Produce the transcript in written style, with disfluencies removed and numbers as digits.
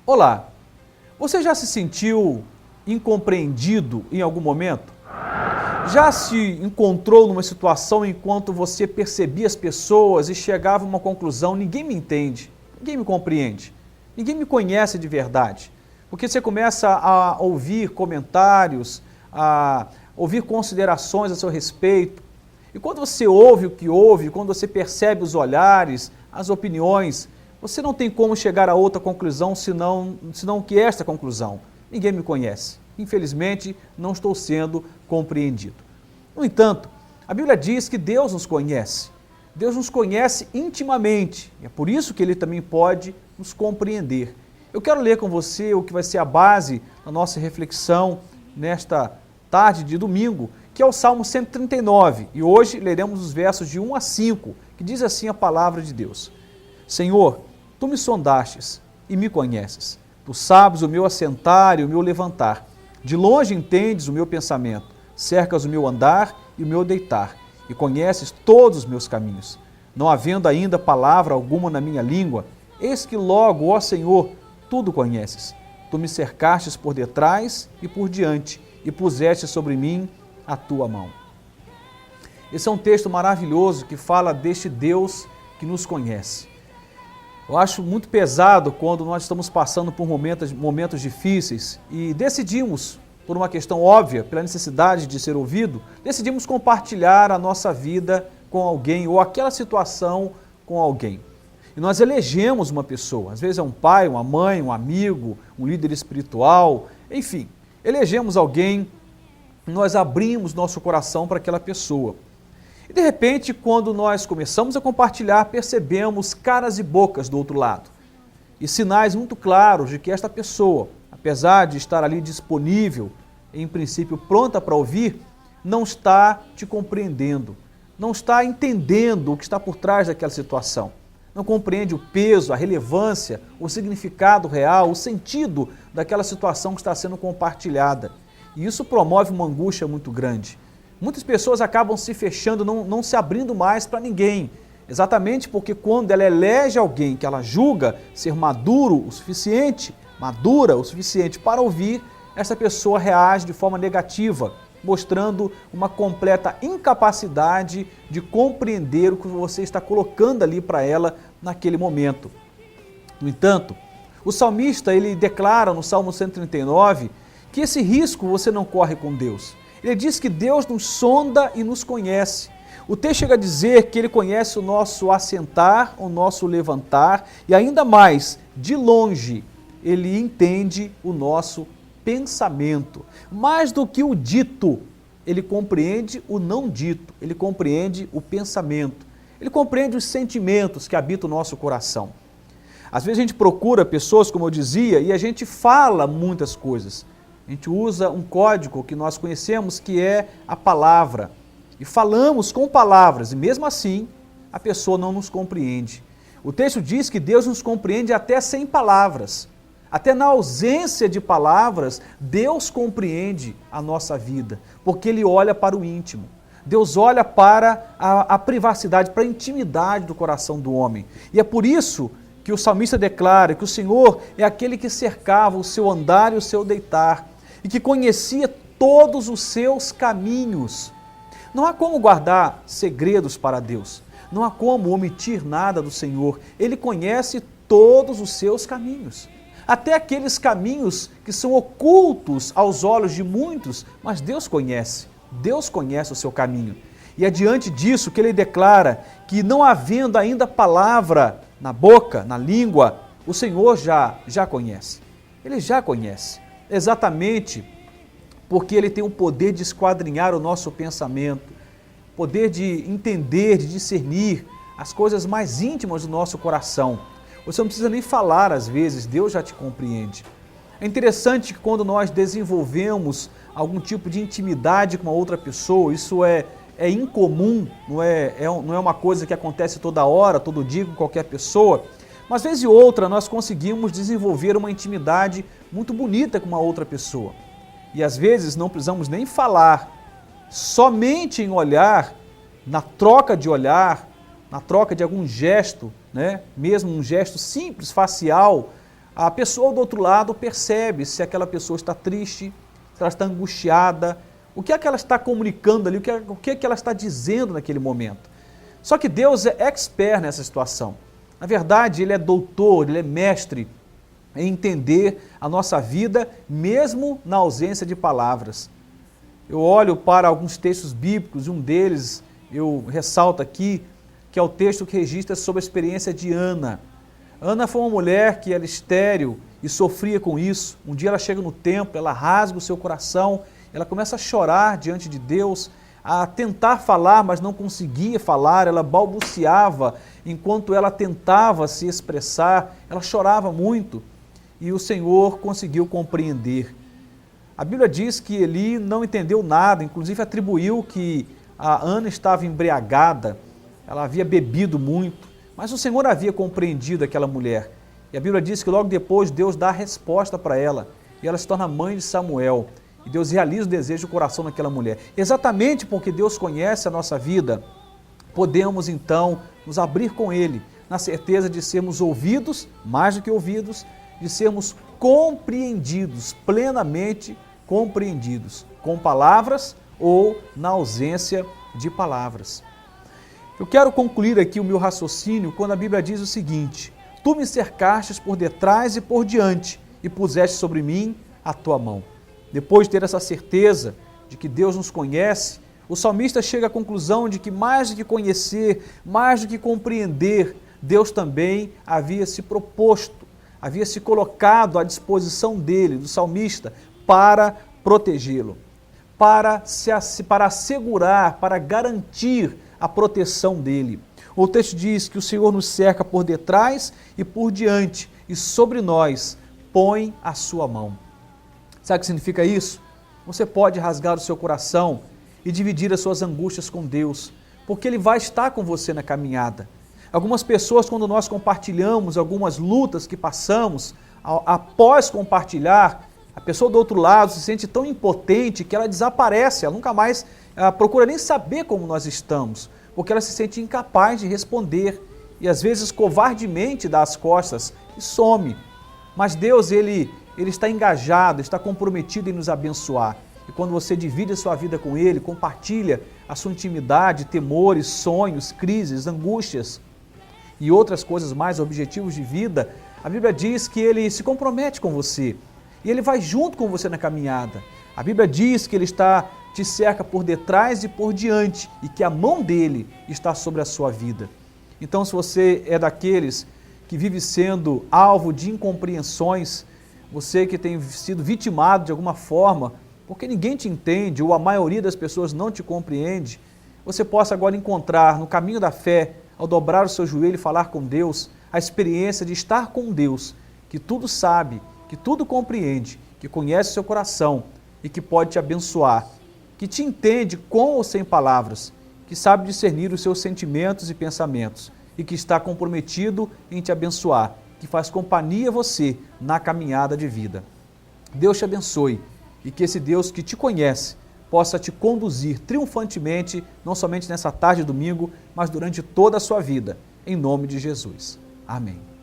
Olá, você já se sentiu incompreendido em algum momento? Já se encontrou numa situação enquanto você percebia as pessoas e chegava a uma conclusão: ninguém me entende, ninguém me compreende, ninguém me conhece de verdade? Porque você começa a ouvir comentários, a ouvir considerações a seu respeito. E quando você ouve o que ouve, quando você percebe os olhares, as opiniões, você não tem como chegar a outra conclusão senão que esta conclusão: ninguém me conhece. Infelizmente, não estou sendo compreendido. No entanto, a Bíblia diz que Deus nos conhece. Deus nos conhece intimamente. E é por isso que Ele também pode nos compreender. Eu quero ler com você o que vai ser a base da nossa reflexão nesta tarde de domingo, que é o Salmo 139. E hoje leremos os versos de 1 a 5, que diz assim a palavra de Deus: Senhor, Tu me sondastes e me conheces. Tu sabes o meu assentar e o meu levantar. De longe entendes o meu pensamento. Cercas o meu andar e o meu deitar. E conheces todos os meus caminhos. Não havendo ainda palavra alguma na minha língua, eis que logo, ó Senhor, tudo conheces. Tu me cercastes por detrás e por diante, e puseste sobre mim a tua mão. Esse é um texto maravilhoso que fala deste Deus que nos conhece. Eu acho muito pesado quando nós estamos passando por momentos difíceis e decidimos, por uma questão óbvia, pela necessidade de ser ouvido, decidimos compartilhar a nossa vida com alguém ou aquela situação com alguém. E nós elegemos uma pessoa, às vezes é um pai, uma mãe, um amigo, um líder espiritual, enfim, elegemos alguém, nós abrimos nosso coração para aquela pessoa. E de repente, quando nós começamos a compartilhar, percebemos caras e bocas do outro lado. E sinais muito claros de que esta pessoa, apesar de estar ali disponível, em princípio pronta para ouvir, não está te compreendendo, não está entendendo o que está por trás daquela situação. Não compreende o peso, a relevância, o significado real, o sentido daquela situação que está sendo compartilhada. E isso promove uma angústia muito grande. Muitas pessoas acabam se fechando, não se abrindo mais para ninguém, exatamente porque quando ela elege alguém que ela julga ser madura o suficiente para ouvir, essa pessoa reage de forma negativa, mostrando uma completa incapacidade de compreender o que você está colocando ali para ela naquele momento. No entanto, o salmista ele declara no Salmo 139 que esse risco você não corre com Deus. Ele diz que Deus nos sonda e nos conhece. O texto chega a dizer que Ele conhece o nosso assentar, o nosso levantar e ainda mais, de longe, Ele entende o nosso pensamento. Mais do que o dito, Ele compreende o não dito, Ele compreende o pensamento, Ele compreende os sentimentos que habitam o nosso coração. Às vezes a gente procura pessoas, como eu dizia, e a gente fala muitas coisas. A gente usa um código que nós conhecemos que é a palavra. E falamos com palavras e mesmo assim a pessoa não nos compreende. O texto diz que Deus nos compreende até sem palavras. Até na ausência de palavras, Deus compreende a nossa vida, porque Ele olha para o íntimo. Deus olha para a privacidade, para a intimidade do coração do homem. E é por isso que o salmista declara que o Senhor é aquele que cercava o seu andar e o seu deitar, e que conhecia todos os seus caminhos. Não há como guardar segredos para Deus, não há como omitir nada do Senhor. Ele conhece todos os seus caminhos, até aqueles caminhos que são ocultos aos olhos de muitos, mas Deus conhece o seu caminho. E é diante disso que ele declara que não havendo ainda palavra na boca, na língua, o Senhor já conhece. Ele já conhece. Exatamente porque Ele tem o poder de esquadrinhar o nosso pensamento, poder de entender, de discernir as coisas mais íntimas do nosso coração. Você não precisa nem falar às vezes, Deus já te compreende. É interessante que quando nós desenvolvemos algum tipo de intimidade com uma outra pessoa, isso é incomum, não é uma coisa que acontece toda hora, todo dia com qualquer pessoa, mas vez e outra nós conseguimos desenvolver uma intimidade muito bonita com uma outra pessoa. E às vezes não precisamos nem falar, somente em olhar, na troca de olhar, na troca de algum gesto, mesmo um gesto simples, facial, A pessoa do outro lado percebe se aquela pessoa está triste, se ela está angustiada, o que é que ela está comunicando ali, o que é que ela está dizendo naquele momento. Só que Deus é expert nessa situação. Na verdade, Ele é doutor, Ele é mestre em entender a nossa vida, mesmo na ausência de palavras. Eu olho para alguns textos bíblicos, e um deles eu ressalto aqui, que é o texto que registra sobre a experiência de Ana. Ana foi uma mulher que era estéril e sofria com isso. Um dia ela chega no templo, ela rasga o seu coração, ela começa a chorar diante de Deus, a tentar falar, mas não conseguia falar, ela balbuciava enquanto ela tentava se expressar, ela chorava muito e o Senhor conseguiu compreender. A Bíblia diz que Eli não entendeu nada, inclusive atribuiu que a Ana estava embriagada, ela havia bebido muito, mas o Senhor havia compreendido aquela mulher. E a Bíblia diz que logo depois Deus dá a resposta para ela, e ela se torna mãe de Samuel. E Deus realiza o desejo do coração daquela mulher. Exatamente porque Deus conhece a nossa vida, podemos então nos abrir com Ele, na certeza de sermos ouvidos, mais do que ouvidos, de sermos compreendidos, plenamente compreendidos, com palavras ou na ausência de palavras. Eu quero concluir aqui o meu raciocínio quando a Bíblia diz o seguinte: Tu me cercastes por detrás e por diante, e puseste sobre mim a tua mão. Depois de ter essa certeza de que Deus nos conhece, o salmista chega à conclusão de que mais do que conhecer, mais do que compreender, Deus também havia se proposto, havia se colocado à disposição dele, do salmista, para protegê-lo, para assegurar, para garantir a proteção dele. O texto diz que o Senhor nos cerca por detrás e por diante, e sobre nós põe a sua mão. Sabe o que significa isso? Você pode rasgar o seu coração e dividir as suas angústias com Deus, porque Ele vai estar com você na caminhada. Algumas pessoas, quando nós compartilhamos algumas lutas que passamos, após compartilhar, a pessoa do outro lado se sente tão impotente que ela desaparece, ela nunca mais procura nem saber como nós estamos, porque ela se sente incapaz de responder e às vezes covardemente dá as costas e some. Mas Deus, Ele está engajado, está comprometido em nos abençoar. E quando você divide a sua vida com Ele, compartilha a sua intimidade, temores, sonhos, crises, angústias e outras coisas mais, objetivos de vida, a Bíblia diz que Ele se compromete com você e Ele vai junto com você na caminhada. A Bíblia diz que Ele te cerca por detrás e por diante e que a mão dEle está sobre a sua vida. Então, se você é daqueles que vive sendo alvo de incompreensões, você que tem sido vitimado de alguma forma, porque ninguém te entende ou a maioria das pessoas não te compreende, você possa agora encontrar no caminho da fé, ao dobrar o seu joelho e falar com Deus, a experiência de estar com Deus, que tudo sabe, que tudo compreende, que conhece o seu coração e que pode te abençoar, que te entende com ou sem palavras, que sabe discernir os seus sentimentos e pensamentos e que está comprometido em te abençoar, que faz companhia a você na caminhada de vida. Deus te abençoe e que esse Deus que te conhece possa te conduzir triunfantemente, não somente nessa tarde de domingo, mas durante toda a sua vida, em nome de Jesus. Amém.